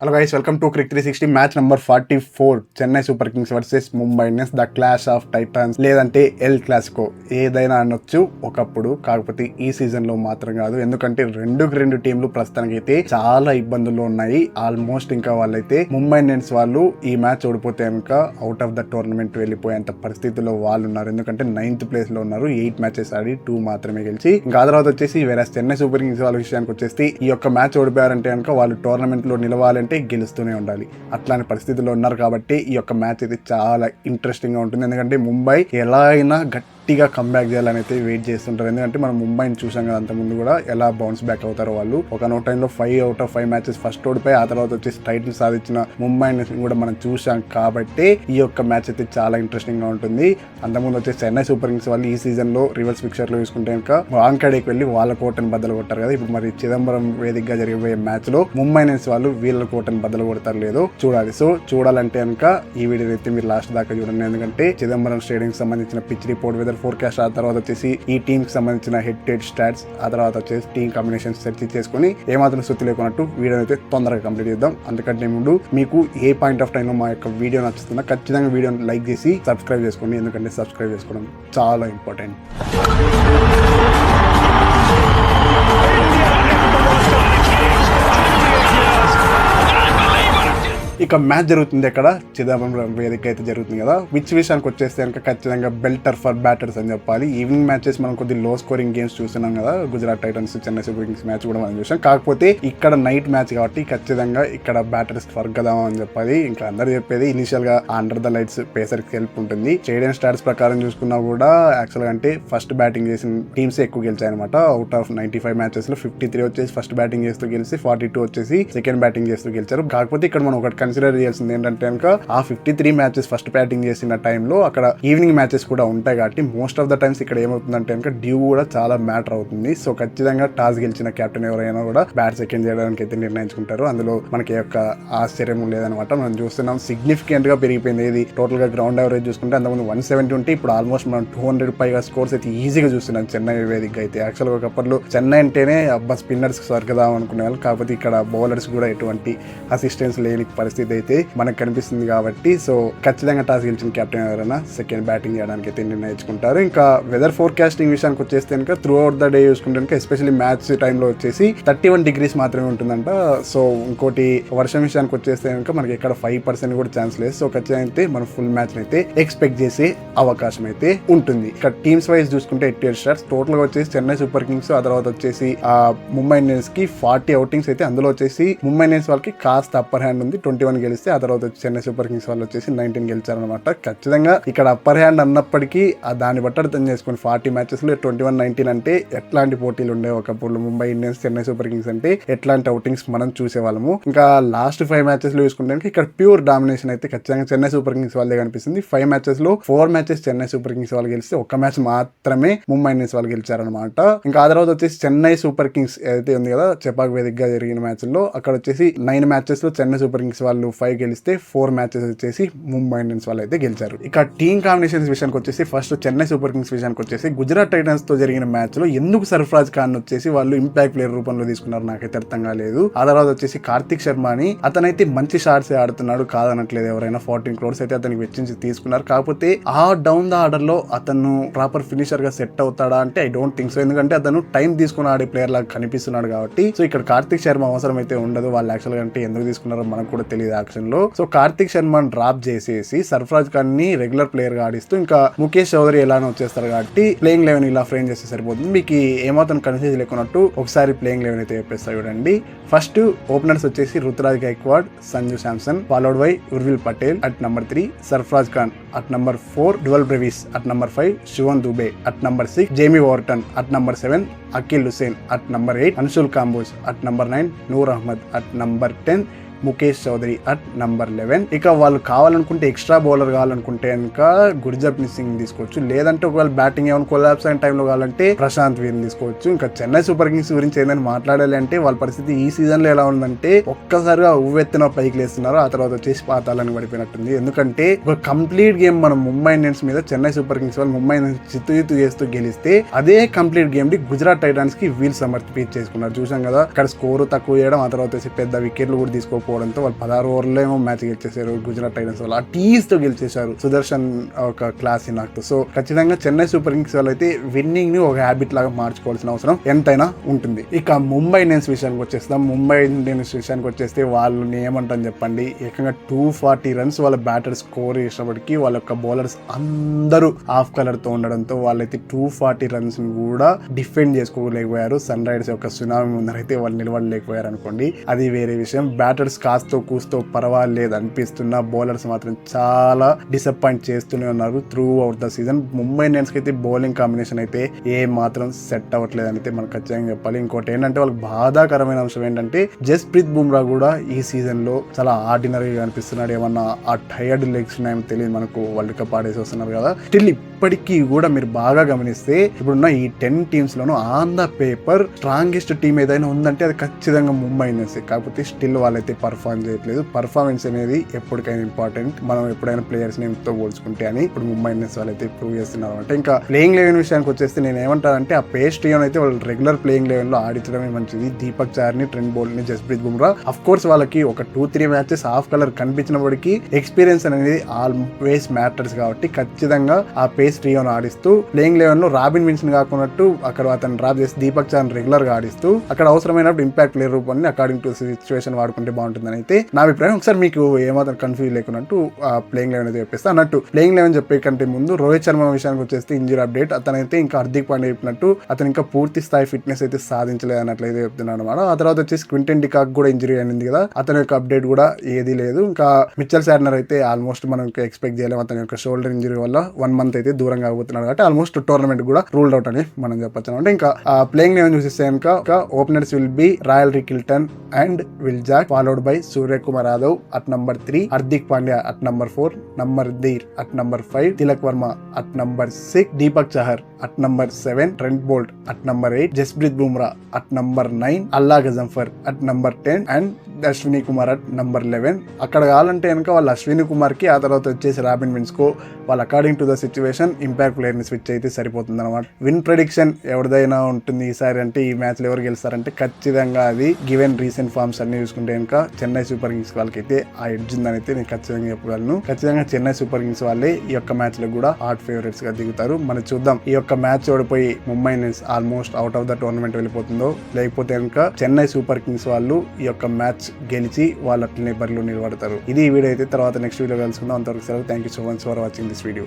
Hello guys, welcome to Crick 360 match number 44 Chennai super Kings versus Mumbai Indians, the clash of Titans లేదంటే El Clasico ఏదైనా అనొచ్చు ఒకప్పుడు. కాకపోతే ఈ సీజన్ లో మాత్రం కాదు, ఎందుకంటే రెండు టీంలు ప్రస్తుతానికి అయితే చాలా ఇబ్బందుల్లో ఉన్నాయి. ఆల్మోస్ట్ ఇంకా వాళ్ళైతే ముంబై ఇండియన్స్ వాళ్ళు ఈ మ్యాచ్ ఓడిపోతే కనుక అవుట్ ఆఫ్ ద టోర్నమెంట్ వెళ్ళిపోయేంత పరిస్థితుల్లో వాళ్ళు ఉన్నారు. ఎందుకంటే 9th ప్లేస్ లో ఉన్నారు. 8 మ్యాచెస్ ఆడి 2 మాత్రమే గెలిచి. ఇంకా ఆ తర్వాత వచ్చేసి వేరే చెన్నై సూపర్ కింగ్స్ వాళ్ళ విషయానికి వచ్చేసి ఈ యొక్క మ్యాచ్ ఓడిపోయారంటే కనుక వాళ్ళు టోర్నమెంట్ లో నిలవాలంటే గెలుస్తూనే ఉండాలి. అట్లాంటి పరిస్థితుల్లో ఉన్నారు కాబట్టి ఈ యొక్క మ్యాచ్ అయితే చాలా ఇంట్రెస్టింగ్ గా ఉంటుంది. ఎందుకంటే ముంబై ఎలా అయినా గట్టిగా కంబ్యాక్ చేయాలని అయితే వెయిట్ చేస్తుంటారు. ఎందుకంటే మనం ముంబైని చూసాం కదా, అంత ముందు కూడా ఎలా బౌన్స్ బ్యాక్ అవుతారో వాళ్ళు. ఒక నో టైంలో 5 out of 5 మ్యాచెస్ ఫస్ట్ ఓడిపోయి ఆ తర్వాత వచ్చేసి టైటిల్ సాధించిన ముంబై కూడా మనం చూసాం. కాబట్టి ఈ యొక్క మ్యాచ్ అయితే చాలా ఇంట్రెస్టింగ్ గా ఉంటుంది. అంతకుముందు వచ్చేసి చెన్నై సూపర్ కింగ్స్ వాళ్ళు ఈ సీజన్ లో రివర్స్ పిక్చర్ లో చూసుకుంటే కనుక వాంకడేకి వెళ్ళి వాళ్ళ కోటను బద్దలు కొట్టారు కదా. ఇప్పుడు మరి చిదంబరం వేదికగా జరిగిపోయే మ్యాచ్ లో ముంబై ఇండియన్స్ వాళ్ళు వీళ్ళ కోటను బద్దలు కొడతారు లేదో చూడాలి. సో చూడాలంటే కనుక ఈ వీడియో అయితే మీరు లాస్ట్ దాకా చూడండి. ఎందుకంటే చిదంబరం స్టేడియం కి సంబంధించిన పిచ్ రిపోర్ట్, వెదర్ ఫోర్కాస్ట్, ఆ తర్వాత వచ్చేసి ఈ టీమ్ కి సంబంధించిన హెడ్ స్టాట్స్, ఆ తర్వాత వచ్చేసి టీమ్ కాంబినేషన్ సెర్చ్ చేసుకుని ఏమాత్రం సుత్తి లేకున్నట్టు వీడియో అయితే తొందరగా కంప్లీట్ చేద్దాం. అందుకంటే ముందు మీకు ఏ పాయింట్ ఆఫ్ టైం లో మా యొక్క వీడియో నచ్చుతుందో ఖచ్చితంగా వీడియోని లైక్ చేసి సబ్స్క్రైబ్ చేసుకోండి. ఎందుకంటే సబ్స్క్రైబ్ చేసుకోవడం చాలా ఇంపార్టెంట్. ఇక మ్యాచ్ జరుగుతుంది అక్కడ చిదంబరం వేదిక అయితే జరుగుతుంది కదా. విచ్ విషయానికి వచ్చేస్తే కనుక ఖచ్చితంగా బెల్టర్ ఫర్ బ్యాటర్స్ అని చెప్పాలి. ఈవినింగ్ మ్యాచెస్ మనం కొద్ది లో స్కోరింగ్ గేమ్స్ చూస్తున్నాం కదా, Gujarat Titans Chennai super Kings match కూడా మనం చూసాం. కాకపోతే ఇక్కడ నైట్ మ్యాచ్ కాబట్టి ఖచ్చితంగా ఇక్కడ బ్యాటర్స్ ఫర్గదాం అని చెప్పాలి. ఇంకా అందరూ చెప్పేది ఇనిషియల్ గా అండర్ ద లైట్స్ పేసర్ కి హెల్ప్ ఉంటుంది. స్టేడియం స్టాట్స్ ప్రకారం చూసుకున్నా కూడా యాక్చువల్ గా అంటే ఫస్ట్ బ్యాటింగ్ చేసిన టీమ్స్ ఎక్కువ గెలిచాయి అనమాట. అవుట్ ఆఫ్ 95 మ్యాచెస్ లో 53 వచ్చేసి ఫస్ట్ బ్యాటింగ్ చేస్తూ గెలిచి 42 వచ్చేసి సెకండ్ బ్యాటింగ్ చేస్తూ గెలిచారు. కాకపోతే ఇక్కడ మనం ఒకటి కన్సిడర్ చేయాల్సింది ఏంటంటే కనుక ఆ 53 మ్యాచెస్ ఫస్ట్ బ్యాటింగ్ చేసిన టైంలో అక్కడ ఈవినింగ్ మ్యాచెస్ కూడా ఉంటాయి కాబట్టి మోస్ట్ ఆఫ్ ద టైమ్స్ ఇక్కడ ఏమవుతుందంటే కనుక డ్యూ కూడా చాలా మ్యాటర్ అవుతుంది. సో ఖచ్చితంగా టాస్ గెలిచిన కెప్టెన్ ఎవరైనా కూడా బ్యాట్ సెకండ్ చేయడానికి అయితే నిర్ణయించుకుంటారు. అందులో మనకి యొక్క ఆశ్చర్యం లేదనమాట. మనం చూస్తున్నాం సిగ్నిఫికెంట్ గా పెరిగిపోయింది. ఇది టోటల్ గా గ్రౌండ్ యావరేజ్ చూసుకుంటే అంతకుముందు 170 ఉంటే ఇప్పుడు ఆల్మోస్ట్ మనం 200 పైగా స్కోర్స్ అయితే ఈజీగా చూస్తున్నాం చెన్నై వేదిక అయితే. యాక్చువల్గా ఒకప్పట్లో చెన్నై అంటేనే అబ్బా స్పిన్నర్స్ స్వర్గదాం అనుకునే వాళ్ళు. కాకపోతే ఇక్కడ బౌలర్స్ కూడా ఎటువంటి అసిస్టెన్స్ లేని పరిస్థితి అయితే మనకు కనిపిస్తుంది. కాబట్టి సో ఖచ్చితంగా టాస్ గెలిచిన కెప్టెన్ ఎవరైనా సెకండ్ బ్యాటింగ్ చేయడానికి అయితే నిర్ణయించుకుంటారు. ఇంకా వెదర్ ఫోర్కాస్టింగ్ విషయానికి వచ్చేస్తే కనుక త్రూ అవుట్ ద డే చూసుకుంటే ఎస్పెషల్లీ మ్యాచ్ టైంలో వచ్చేసి 31 degrees మాత్రమే ఉంటుందంట. సో ఇంకోటి వర్షం విషయానికి వచ్చేస్తే కనుక మనకి ఇక్కడ 5% కూడా ఛాన్స్ లేదు. సో ఖచ్చితంగా అయితే మనం ఫుల్ మ్యాచ్ అయితే ఎక్స్పెక్ట్ చేసే అవకాశం అయితే ఉంటుంది. ఇక్కడ టీమ్స్ వైజ్ చూసుకుంటే ఎట్టి స్టార్స్ టోటల్ గా వచ్చేసి చెన్నై సూపర్ కింగ్స్, ఆ తర్వాత వచ్చేసి ముంబై ఇండియన్స్ కి 40 అవుటింగ్స్ అయితే, అందులో వచ్చేసి ముంబై ఇండియన్స్ వాళ్ళకి కాస్త అప్పర్ హ్యాండ్ ఉంది. 21 గెలిస్తే ఆ తర్వాత చెన్నై సూపర్ కింగ్స్ వాళ్ళు వచ్చేసి 19 గెలిచారనమాట. ఖచ్చితంగా ఇక్కడ అప్పర్ హ్యాండ్ అన్నప్పటికీ దాన్ని బట్టి అర్థం చేసుకుని 40 మ్యాచెస్ లో 21-19 అంటే ఎట్లాంటి పోటీలు ఉండేవి ఒకప్పుడు. Mumbai Indians Chennai super Kings అంటే ఎట్లాంటి అవుటింగ్స్ మనం చూసేవాళ్ళము. ఇంకా లాస్ట్ 5 మ్యాచెస్ లో చూసుకుంటే ఇక్కడ ప్యూర్ డామినేషన్ అయితే ఖచ్చితంగా చెన్నై సూపర్ కింగ్స్ వాళ్ళే కనిపిస్తుంది. 5 మ్యాచెస్ లో 4 మ్యాచెస్ చెన్నై సూపర్ కింగ్స్ వాళ్ళు గెలిస్తే 1 మ్యాచ్ మాత్రమే ముంబై ఇండియన్స్ వాళ్ళు గెలిచారనమాట. ఇంకా ఆ తర్వాత వచ్చేసి చెన్నై సూపర్ కింగ్స్ ఏదైతే ఉంది కదా చెపాక్ వేదికగా జరిగిన మ్యాచ్ లో అక్కడ వచ్చేసి 9 మ్యాచెస్ లో చెన్నై సూపర్ కింగ్స్ వాళ్ళు 5 గెలిస్తే 4 మ్యాచెస్ వచ్చేసి ముంబై ఇండియన్స్ వాళ్ళు అయితే గెలిచారు. ఇక టీమ్ కాంబినేషన్స్ విషయానికి వచ్చేసి ఫస్ట్ చెన్నై సూపర్ కింగ్స్ విషయానికి వచ్చేసి గుజరాత్ టైటన్స్ తో జరిగిన మ్యాచ్ లో ఎందుకు సర్ఫరాజ్ ఖాన్ వచ్చేసి వాళ్ళు ఇంపాక్ట్ ప్లేయర్ రూపంలో తీసుకున్నారు నాకైతే అర్థం కాలేదు. ఆ తర్వాత వచ్చేసి కార్తిక్ శర్మ అని అతనైతే మంచి షాట్స్ ఆడుతున్నాడు, కాదనట్లేదు ఎవరైనా. 14 crores అయితే అతనికి వెచ్చించి తీసుకున్నారు. కాకపోతే ఆ డౌన్ ద ఆర్డర్ లో అతను ప్రాపర్ ఫినిషర్ గా సెట్ అవుతాడా అంటే ఐ డోంట్ థింక్ సో. ఎందుకంటే అతను టైం తీసుకుని ఆడే ప్లేయర్ లాగా కనిపిస్తున్నాడు కాబట్టి. సో ఇక్కడ కార్తిక్ శర్మ అవసరం అయితే ఉండదు. వాళ్ళు యాక్చువల్ గా అంటే ఎందుకు తీసుకున్నారో మనకు కూడా తెలియదు యాక్షన్ లో. సో కార్తిక్ శర్మని డ్రాప్ చేసేసి సర్ఫరాజ్ ఖాన్ ని రెగ్యులర్ ప్లేయర్ గా ఆడిస్తూ ఇంకా ముఖేష్ చౌదరి ఎలానో వచ్చేస్తారు కాబట్టి ప్లేయింగ్ 11 ఇలా ఫ్రేమ్ చేస్తే సరిపోతుంది. మీకు ఏమాత్రం కన్ఫ్యూజ్ లేకున్నట్టు ఒకసారి ప్లేయింగ్ 11 అయితే చెప్పేస్తా చూడండి. ఫస్ట్ ఓపెనర్స్ వచ్చేసి Ruturaj Gaikwad, Sanju Samson, followed by Urvil Patel at number 3, Sarfaraz Khan at number 4, Dewald Brevis at number 5, Shivam Dube at number 6, Jamie Overton at number 7, Akeal Hosein at number 8, Anshul Kamboj at number 9, Noor Ahmad at number 10, Mukesh Choudhary at number 11. ఇక వాళ్ళు కావాలనుకుంటే ఎక్స్ట్రా బౌలర్ కావాలనుకుంటే కనుక గుర్జప్ని సింగ్ తీసుకోవచ్చు. లేదంటే ఒకవేళ బ్యాటింగ్ ఏమైనా కొలాప్స్ అయిన టైంలో కావాలంటే ప్రశాంత్ వీర్ని తీసుకోవచ్చు. ఇంకా చెన్నై సూపర్ కింగ్స్ గురించి ఏదైనా మాట్లాడాలి అంటే వాళ్ళ పరిస్థితి ఈ సీజన్ లో ఎలా ఉందంటే ఒక్కసారిగా ఉవ్వెత్తున పైకి లేస్తున్నారు, ఆ తర్వాత వచ్చేసి పాతాలని పడిపోయినట్టుంది. ఎందుకంటే ఒక కంప్లీట్ గేమ్ మనం ముంబై ఇండియన్స్ మీద చెన్నై సూపర్ కింగ్స్ వాళ్ళు ముంబై ఇండియన్స్ చిత్తు చేస్తూ గెలిస్తే అదే కంప్లీట్ గేమ్ ని గుజరాత్ టైటన్స్ కి వీళ్ళు సమర్పించేసుకున్నారు. చూసాం కదా, అక్కడ స్కోరు తక్కువ చేయడం, ఆ తర్వాత వచ్చి పెద్ద వికెట్లు కూడా తీసుకోకపోవడం, లేకపోవడంతో వాళ్ళు 16 ఓవర్లో ఏమో మ్యాచ్ గెలిచేశారు గుజరాత్ టైటన్స్ వాళ్ళు. ఆ టీస్ తో గెలిచేశారు సుదర్శన్ ఒక క్లాస్ నాకు. సో ఖచ్చితంగా చెన్నై సూపర్ కింగ్స్ వాళ్ళు అయితే విన్నింగ్ ని ఒక హ్యాబిట్ లాగా మార్చుకోవాల్సిన అవసరం ఎంతైనా ఉంటుంది. ఇక ముంబై ఇండియన్స్ విషయానికి వచ్చేస్తాం. ముంబై ఇండియన్స్ విషయానికి వచ్చేస్తే వాళ్ళని ఏమంటాం చెప్పండి, ఏకంగా 240 రన్స్ వాళ్ళ బ్యాటర్ స్కోర్ చేసినప్పటికీ వాళ్ళ యొక్క బౌలర్స్ అందరూ ఆఫ్ కలర్ తో ఉండడంతో వాళ్ళైతే 240 రన్స్ ని కూడా డిఫెండ్ చేసుకోలేకపోయారు. సన్ రైజర్స్ యొక్క సునామీ ముందరైతే వాళ్ళు నిలబడలేకపోయారు అనుకోండి, అది వేరే విషయం. బ్యాటర్స్ కాస్తో కూస్తో పర్వాలేదు అనిపిస్తున్న బౌలర్స్ మాత్రం చాలా డిసప్పాయింట్ చేస్తూనే ఉన్నారు through out the season. Mumbai Indians కి అయితే బౌలింగ్ కాంబినేషన్ అయితే ఏ మాత్రం సెట్ అవ్వట్లేదు అయితే మనం ఖచ్చితంగా చెప్పాలి. ఇంకోటి ఏంటంటే వాళ్ళకి బాధాకరమైన అంశం ఏంటంటే జస్ప్రీత్ బుమ్రా కూడా ఈ సీజన్ లో చాలా ఆర్డినరీగా అనిపిస్తున్నాడు. ఏమన్నా ఆ టైర్డ్ లెగ్స్ ఉన్నాయో తెలియదు, మనకు వరల్డ్ కప్ ఆడేసి వస్తున్నారు కదా. స్టిల్ ఇప్పటికీ కూడా మీరు బాగా గమనిస్తే ఇప్పుడున్న ఈ 10 టీమ్స్ లోనూ on the paper strongest team ఏదైనా ఉందంటే అది ఖచ్చితంగా ముంబై ఇండియన్స్. కాకపోతే స్టిల్ వాళ్ళైతే పర్ఫార్మ్ చేయట్లేదు. పర్ఫార్మెన్స్ అనేది ఎప్పటికైనా ఇంపార్టెంట్, మనం ఎప్పుడైనా ప్లేయర్స్ తో పోల్చుకుంటే అని ఇప్పుడు ముంబై ఇండియన్స్ వాళ్ళైతే ప్రూవ్ చేస్తున్నారు అంటే. ఇంకా ప్లేయింగ్ లెవెన్ విషయానికి వచ్చేస్తే నేను ఏమంటానంటే ఆ పేస్ టీమ్ అయితే వాళ్ళు రెగ్యులర్ ప్లేయింగ్ లెవెన్ లో ఆడించడమే మంచిది. దీపక్ చార్ని, ట్రెంట్ బోల్ట్ ని, జస్ప్రీత్ బుమ్రా. అఫ్ కోర్స్ వాళ్ళకి ఒక 2-3 మ్యాచెస్ హాఫ్ కలర్ కనిపించినప్పటికీ ఎక్స్పీరియన్స్ అనేది ఆల్వేస్ మ్యాటర్స్ కాబట్టి ఖచ్చితంగా ఆ పేస్ ట్రియోను ఆడిస్తూ ప్లేయింగ్ లెవెన్ లో రాబిన్ విన్సన్ కాకున్నట్టు అక్కడ అతను డ్రాప్ చేసి దీపక్ చార్ని రెగ్యులర్ గా ఆడిస్తూ అక్కడ అవసరమైనప్పుడు ఇంపాక్ట్ ప్లేయర్ రూపాన్ని అకార్డింగ్ టు సిచ్యువేషన్ వాడుకుంటే బాగుంటుందని అయితే నా అభిప్రాయం. ఒకసారి మీకు ఏమాత్రం కన్ఫ్యూజ్ లేకున్నట్టు ఆ ప్లేయింగ్ లెవెన్ అయితే చెప్పేస్తా అన్నట్టు. ప్లేయింగ్ లెవెన్ చెప్పే కంటే ముందు రోహిత్ శర్మ విషయానికి వచ్చేస్తే ఇంజరీ అప్డేట్. అతనైతే ఇంకా హార్దిక్ పాండ్యా చెప్పినట్టు అతను ఇంకా పూర్తి స్థాయి ఫిట్నెస్ అయితే సాధించలేదు అన్నట్లయితే చెప్తున్నాను అనమాట. ఆ తర్వాత వచ్చేసి క్వింటన్ డికాక్ కూడా ఇంజరీ అయింది కదా, అతని యొక్క అప్డేట్ కూడా ఏది లేదు. ఇంకా మిచెల్ శార్నర్ అయితే ఆల్మోస్ట్ మనం ఎక్స్పెక్ట్ చేయలేము, అతని యొక్క షోల్డర్ ఇంజరీ వల్ల 1 మంత్ అయితే దూరంగా కాబోతున్నాడు కాబట్టి ఆల్మోస్ట్ టోర్నమెంట్ కూడా రూల్డ్ అవుట్ అని మనం చెప్పొచ్చు అనమాట. ఇంకా ప్లేయింగ్ లెవెన్ చూసేస్తే కనుక openers will be Ryan Rickelton and Will Jack, followed by Suryakumar Yadav at number 3, Hardik Pandya at number 4, Naman Dhir at number 5, Tilak Varma at number 6, Deepak Chahar at number 7, Trent Boult at number 8, Jasprit Bumrah at number 9, Allah Ghazanfar at number 10 and Ashwani Kumar at number 11. అక్కడ కావాలంటే కనుక వాళ్ళు అశ్విని కుమార్ కి ఆ తర్వాత వచ్చేసి robin wins కో వాళ్ళు according to the situation impact player ని స్విచ్ అయితే సరిపోతుంది అనమాట. విన్ ప్రెడిక్షన్ ఎవరిదైనా ఉంటుంది ఈసారి అంటే ఈ మ్యాచ్ లో ఎవరు గెలుస్తారంటే ఖచ్చితంగా అది గివెన్ రీసెంట్ ఫార్మ్స్ అన్ని చూసుకుంటే కనుక చెన్నై సూపర్ కింగ్స్ వాళ్ళకైతే ఆ ఎడ్జ్ ఉందని అయితే నేను ఖచ్చితంగా చెప్పగలను. ఖచ్చితంగా చెన్నై సూపర్ కింగ్స్ వాళ్ళే ఈ యొక్క మ్యాచ్ లో కూడా హాట్ ఫేవరెట్స్ గా దిగుతారు. మనం చూద్దాం ఈ యొక్క మ్యాచ్ ఓడిపోయి Mumbai Indians almost out of the tournament వెళ్ళిపోతుందో, లేకపోతే కనుక చెన్నై సూపర్ కింగ్స్ వాళ్ళు ఈ యొక్క మ్యాచ్ గెలిచి వాళ్ళ అట్లనే బరిలో నిలబడతారు. ఇది ఈ వీడియో అయితే, తర్వాత నెక్స్ట్ వీడియో కలుసుకుందాం. అంతవరకు సెలవు. Thank you so much for watching this video.